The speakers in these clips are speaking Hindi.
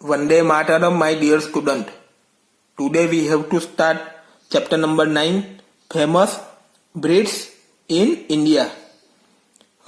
Vande Mataram, my dear student. Today we have to start chapter number 9, famous bridges in India.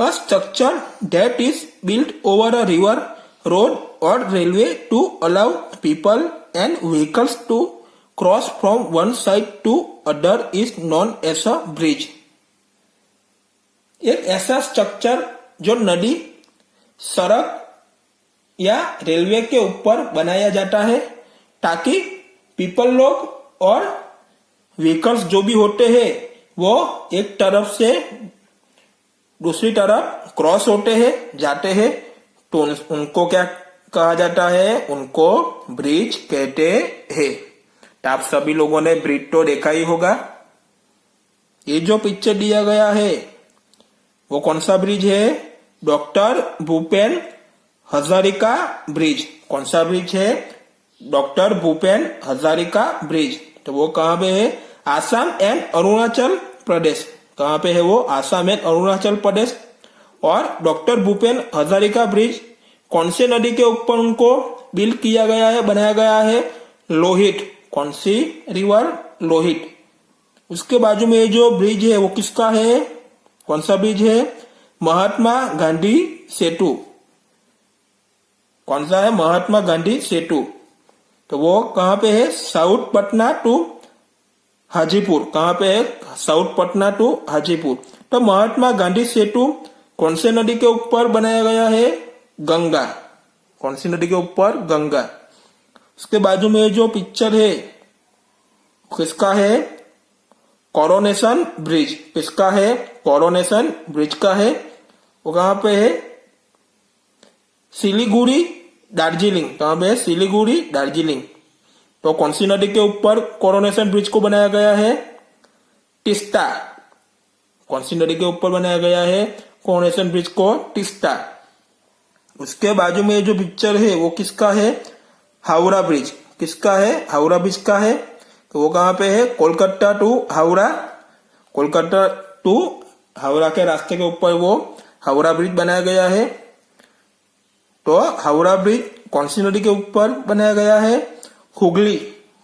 A structure that is built over a river, road or railway to allow people and vehicles to cross from one side to other is known as a bridge. एक ऐसा स्ट्रक्चर जो नदी, सड़क या रेलवे के ऊपर बनाया जाता है ताकि पीपल लोग और व्हीकल्स जो भी होते हैं वो एक तरफ से दूसरी तरफ क्रॉस होते हैं, जाते हैं, तो उनको क्या कहा जाता है? उनको ब्रिज कहते हैं। तो आप सभी लोगों ने ब्रिज तो देखा ही होगा। ये जो पिक्चर दिया गया है वो कौन सा ब्रिज है? Doctor Bhupen Hazarika bridge. कौन सा ब्रिज है? Doctor Bhupen Hazarika bridge. तो वो कहाँ पे है? आसाम एंड अरुणाचल प्रदेश। कहाँ पे है वो? आसाम एंड अरुणाचल प्रदेश। और डॉक्टर भूपेन हजारिका ब्रिज कौन से नदी के ऊपर उनको बिल्ड किया गया है, बनाया गया है? लोहित। कौन सी रिवर? लोहित। उसके बाजू में ये जो ब्रिज है वो किसका है? कौन सा ब्रिज है? महात्मा गांधी सेतु। कौन सा है? महात्मा गांधी सेतु। तो वो कहाँ पे है? South Patna to Hajipur. कहाँ पे है? South Patna to Hajipur. तो महात्मा गांधी सेतु कौन से नदी के ऊपर बनाया गया है? गंगा। कौन सी नदी के ऊपर? गंगा। उसके बाजू में जो पिक्चर है किसका है? Coronation bridge. किसका है? कोरोनेशन ब्रिज का है। वो कहाँ पे है? सिलीगुड़ी दार्जिलिंग। कहाँ पे है? सिलीगुड़ी दार्जिलिंग। तो कौन सी नदी के ऊपर कोरोनेशन ब्रिज को बनाया गया है? तीस्ता। कौन सी नदी के ऊपर बनाया गया है कोरोनेशन ब्रिज को? तीस्ता। उसके बाजू में जो पिक्चर है वो किसका है? हावड़ा ब्रिज। किसका है? हावड़ा ब्रिज का है। तो वो कहाँ पे है? कोलकाता टू हावड़ा। कोलकाता टू हावड़ा के रास्ते के ऊपर वो हावड़ा ब्रिज बनाया गया है। तो हावड़ा ब्रिज कौन सी नदी के ऊपर बनाया गया है? हुगली।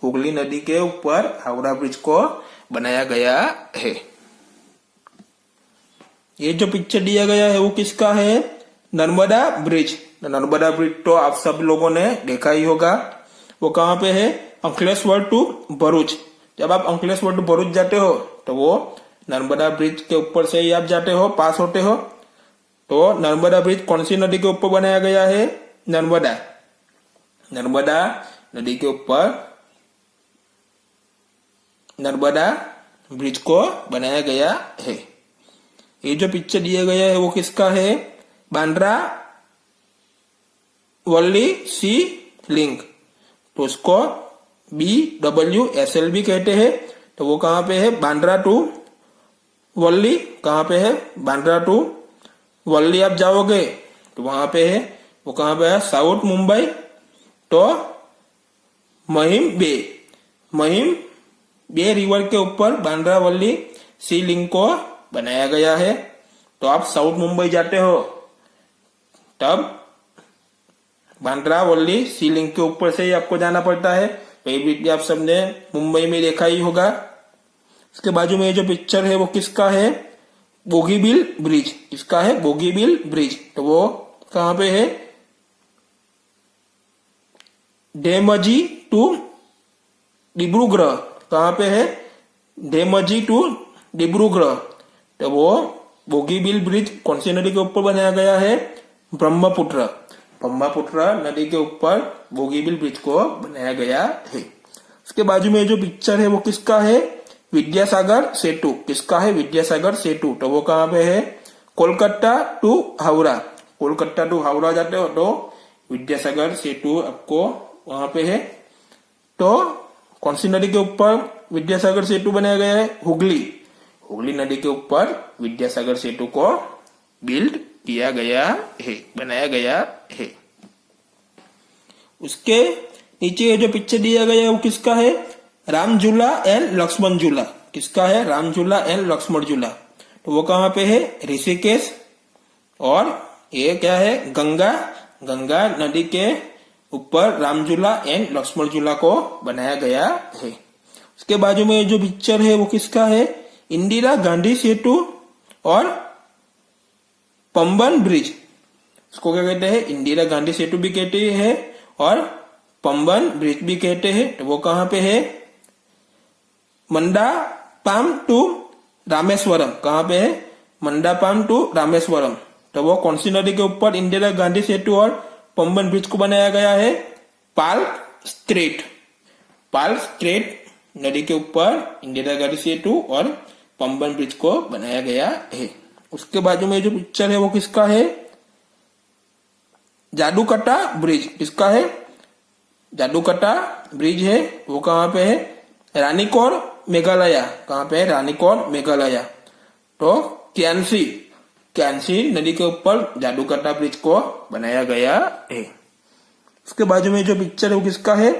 हुगली नदी के ऊपर हावड़ा ब्रिज को बनाया गया है। ये जो पिक्चर दिया गया है वो किसका है? नर्मदा ब्रिज। नर्मदा ब्रिज तो आप सब लोगों ने देखा ही होगा। वो कहाँ पे है? अंकलेश्वर टू भरूच। जब आप अंकलेश्वर टू भरूच जाते हो तो वो नर्मदा ब्रिज के ऊपर से ही आप जाते हो, पास होते हो। तो नर्मदा ब्रिज कौन सी नदी के ऊपर बनाया गया है? नर्मदा। नर्मदा नदी के ऊपर नर्मदा ब्रिज को बनाया गया है। ये जो पिक्चर दिया गया है वो किसका है? Bandra Worli sea link. तो उसको BWSL भी कहते हैं। तो वो कहाँ पे है? बांद्रा टू वल्ली। कहाँ पे है? बांद्रा टू वल्ली आप जाओगे तो वहां पे है, वो कहाँ पे है? साउथ मुंबई। तो महिम बे रिवर के ऊपर बांद्रा वल्ली सी लिंक को बनाया गया है। तो आप साउथ मुंबई जाते हो तब बांद्रा वल्ली सी लिंक के ऊपर से ही आपको जाना पड़ता है। तो ये ब्रिज आप सबने मुंबई में देखा ही होगा। इसके बाजू में ये जो पिक्चर है वो किसका है? बोगीबील ब्रिज। किसका है? बोगीबील ब्रिज। तो वो कहाँ पे है? धेमाजी टू डिब्रूगढ़। कहाँ पे है? धेमाजी टू डिब्रूगढ़। तो वो बोगीबील ब्रिज कौन सी नदी के ऊपर बनाया गया है? ब्रह्मपुत्र। ब्रह्मपुत्र नदी के ऊपर बोगीबील ब्रिज को बनाया गया है। उसके बाजू में जो पिक्चर है वो किसका है? विद्यासागर सेतु। किसका है? विद्यासागर सेतु। तो वो कहाँ पे है? कोलकाता टू हावड़ा। कोलकाता टू हावड़ा जाते हो तो विद्यासागर सेतु आपको वहां पे है। तो कौन सी नदी के ऊपर विद्यासागर सेतु बनाया गया है? हुगली। हुगली नदी के ऊपर विद्यासागर सेतु को बिल्ड किया गया है, बनाया गया है। उसके नीचे जो पिक्चर दिया गया है वो किसका है? राम झूला एंड लक्ष्मण झूला। किसका है? राम झूला एंड लक्ष्मण झूला। तो वो कहाँ पे है? ऋषिकेश। और ये क्या है? गंगा नदी के ऊपर राम झूला एंड लक्ष्मण झूला को बनाया गया है। उसके बाजू में जो पिक्चर है वो किसका है? इंदिरा गांधी सेतु और पंबन ब्रिज। इसको क्या कहते हैं? इंदिरा गांधी सेतु भी कहते हैं और पंबन ब्रिज भी कहते हैं। तो वो कहाँ पे है? मंडापाम टू रामेश्वरम। कहाँ पे है? मंडापाम टू रामेश्वरम। तो वो कौन सी नदी के ऊपर इंदिरा गांधी सेतु और पंबन ब्रिज को बनाया गया है? पाल स्ट्रेट। पाल स्ट्रेट नदी के ऊपर इंदिरा गांधी सेतु और पंबन ब्रिज को बनाया गया है। उसके बाजू में जो पिक्चर है वो किसका है? जादूकटा ब्रिज। किसका है? जादूकटा ब्रिज है। वो कहाँ पे है? रानीकोर मेघालय। कहाँ पे है? रानीकोर मेघालय। तो क्यांसी नदी के ऊपर जादूकटा ब्रिज को बनाया गया है। उसके बाजू में जो पिक्चर है वो किसका है?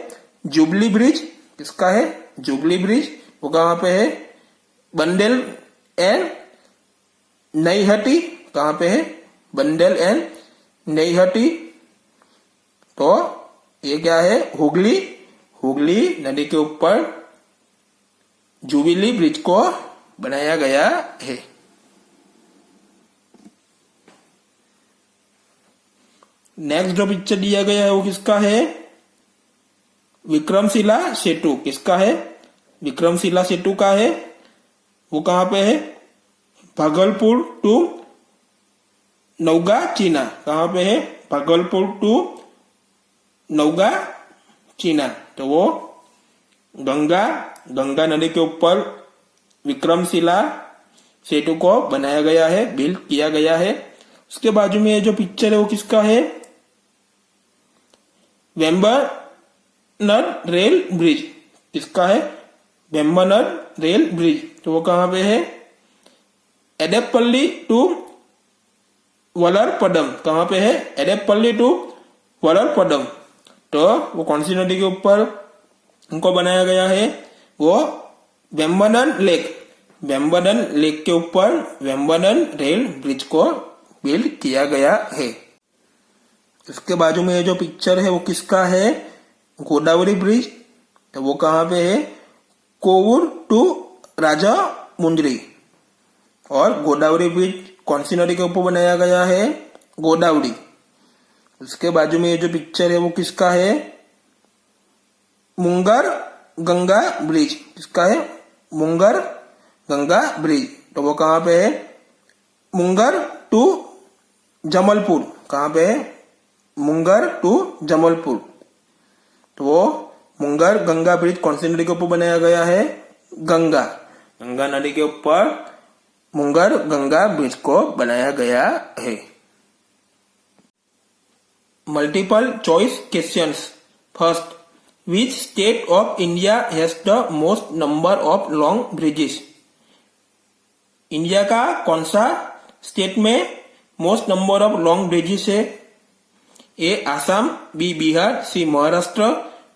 Jubilee bridge. किसका है? Jubilee bridge. वो कहाँ पे है? Bundle and नईहटी। कहाँ पे है? Bundle and नईहटी। तो ये क्या है? हुगली नदी के ऊपर जुबिली ब्रिज को बनाया गया है। नेक्स्ट जो पिक्चर दिया गया है वो किसका है? विक्रमशिला सेतु। किसका है? विक्रमशिला सेतु का है। वो कहाँ पे है? भागलपुर टू नौगा चीना। कहाँ पे है? भागलपुर टू नौगा चीना। तो वो गंगा नदी के ऊपर विक्रमशिला सेतु को बनाया गया है, बिल्ड किया गया है। उसके बाजू में जो पिक्चर है वो किसका है? Vembanad rail bridge. किसका है? Vembanad rail bridge. तो वो कहाँ पे है? एडेपल्ली टू वलरपडम। कहाँ पे है? एडेपल्ली टू वलरपडम। तो वो कौन सी नदी के ऊपर उनको बनाया गया है? वो वेम्बनन लेक के ऊपर वेम्बनन रेल ब्रिज को बिल्ड किया गया है। उसके बाजू में जो पिक्चर है वो किसका है? गोदावरी ब्रिज। तो वो कहाँ पे है? कोवूर टू राजा मुंद्री। और गोदावरी ब्रिज कौन सी नदी के ऊपर बनाया गया है? गोदावरी। उसके बाजू में जो पिक्चर है वो किसका है? मुंगर गंगा ब्रिज। किसका है? मुंगर गंगा ब्रिज। तो वो कहाँ पे है? मुंगर टू जमलपुर। कहाँ पे है? मुंगर टू जमलपुर। तो वो मुंगर गंगा ब्रिज कौन सी नदी के ऊपर बनाया गया है? गंगा नदी के ऊपर मुंगर गंगा ब्रिज को बनाया गया है। Multiple choice questions. First, which state of India has the most number of long bridges? India का कौन सा स्टेट में most number of long bridges है? ए आसाम, बी बिहार, सी महाराष्ट्र,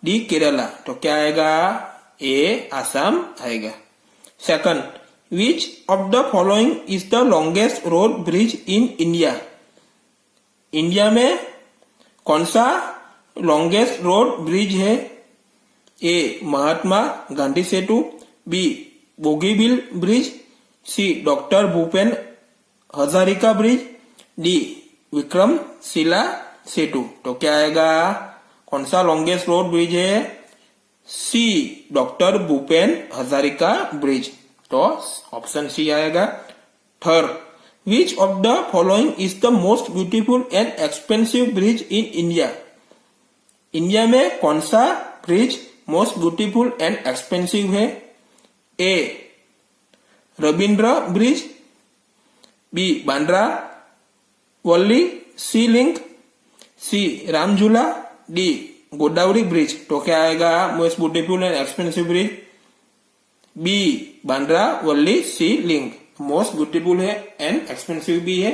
डी केरला। तो क्या आएगा? ए आसाम आएगा। Second, which of the following is the longest road bridge in India? India में कौन सा लॉन्गेस्ट रोड ब्रिज है? A Mahatma Gandhi Setu, B Bogibeel bridge, C doctor Bhupen Hazarika bridge, D Vikramshila Setu. तो क्या आएगा? कौन सा लॉन्गेस्ट रोड ब्रिज है? C doctor Bhupen Hazarika bridge. तो ऑप्शन सी आएगा। Third, which of the following is the most beautiful and expensive bridge in India? India में कौन सा bridge most beautiful and expensive है? A Ravindra bridge, B Bandra Worli sea link, C Ram Jhula, D Godavari bridge. तो क्या आएगा most beautiful and expensive bridge? B Bandra Worli sea link most beautiful है एंड एक्सपेंसिव भी है।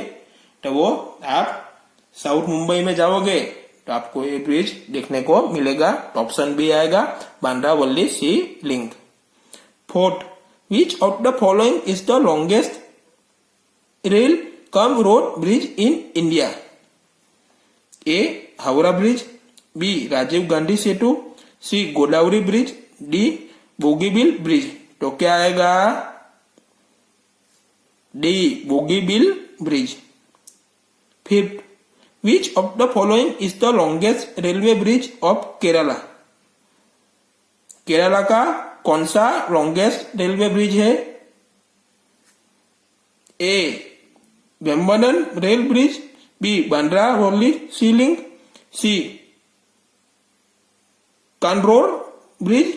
तो वो आप साउथ मुंबई में जाओगे तो आपको ये ब्रिज देखने को मिलेगा। ऑप्शन बी आएगा Bandra Worli sea link. Fourth, which of the following is the longest rail cum road bridge in India? A Howrah bridge, B Rajiv Gandhi Setu, C Godavari bridge, D Bogibeel bridge. तो क्या आएगा? D Bogibeel bridge. Fifth, which of the following is the longest railway bridge of Kerala? Kerala का कौन सा लॉन्गेस्ट रेलवे ब्रिज है? A Vembanad rail bridge, B Bandra Worli sea link, सी कानरोर ब्रिज,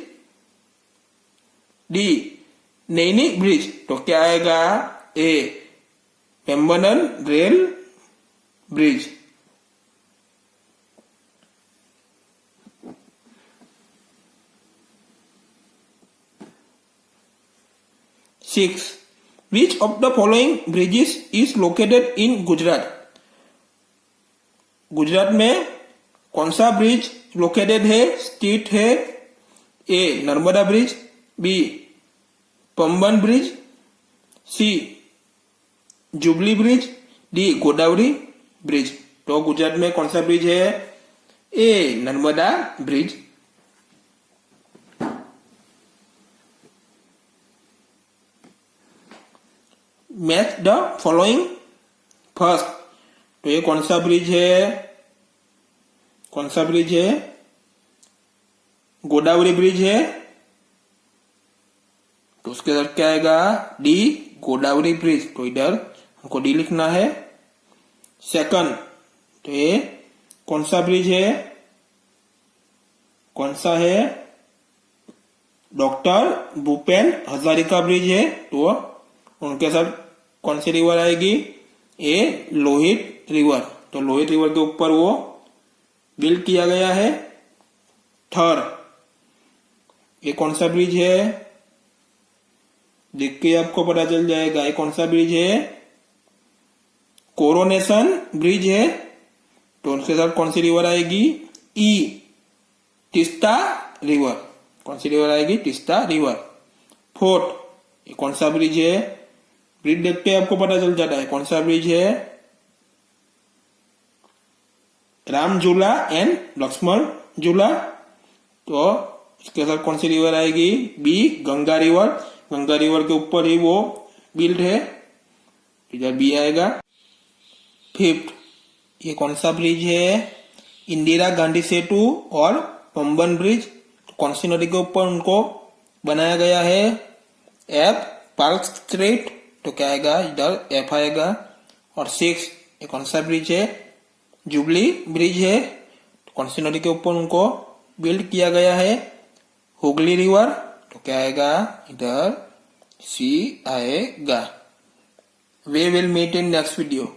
डी नैनी ब्रिज। तो क्या आएगा? A Vembanad rail bridge. Six, which of the following bridges is located in Gujarat? Gujarat में कौन सा ब्रिज लोकेटेड है, स्थित है? A Narmada bridge, B Pamban bridge, C jubilee bridge, D Godavari bridge. तो गुजरात में कौन सा ब्रिज है? A Narmada bridge. Match the following first. तो ये कौन सा ब्रिज है? कौन सा ब्रिज है? गोदावरी ब्रिज है। तो उसके साथ क्या आएगा? D Godavari bridge. तो इधर हमको डी लिखना है। सेकंड, तो ये कौन सा ब्रिज है? कौन सा है? डॉक्टर भूपेन हजारिका ब्रिज है। तो उनके साथ कौन सी रिवर आएगी? ए लोहित रिवर। तो लोहित रिवर के ऊपर वो बिल्ड किया गया है। थर्ड, ये कौन सा ब्रिज है? देख के आपको पता चल जाएगा ये कौन सा ब्रिज है। कोरोनेशन ब्रिज है। तो उसके साथ कौन सी रिवर आएगी? ई तीस्ता रिवर। कौन सी रिवर आएगी? तीस्ता रिवर। फोर्थ, ये कौन सा ब्रिज है? ब्रिज देखते आपको पता चल जाता है कौन सा ब्रिज है। राम झूला एंड लक्ष्मण झूला। तो इसके साथ कौन सी रिवर आएगी? B Ganga river. Ganga river के ऊपर ही वो बिल्ड है। इधर बी आएगा। फिफ्थ, ये कौन सा ब्रिज है? इंदिरा गांधी सेतु और पंबन ब्रिज। कौन सी नदी के ऊपर उनको बनाया गया है? F park street. तो क्या आएगा? इधर एफ आएगा। और सिक्स, ये कौन सा ब्रिज है? जुबली ब्रिज है। तो कौन सी नदी के ऊपर उनको बिल्ड किया गया है? हुगली रिवर। तो क्या आएगा? इधर सी आएगा। We will meet in next video.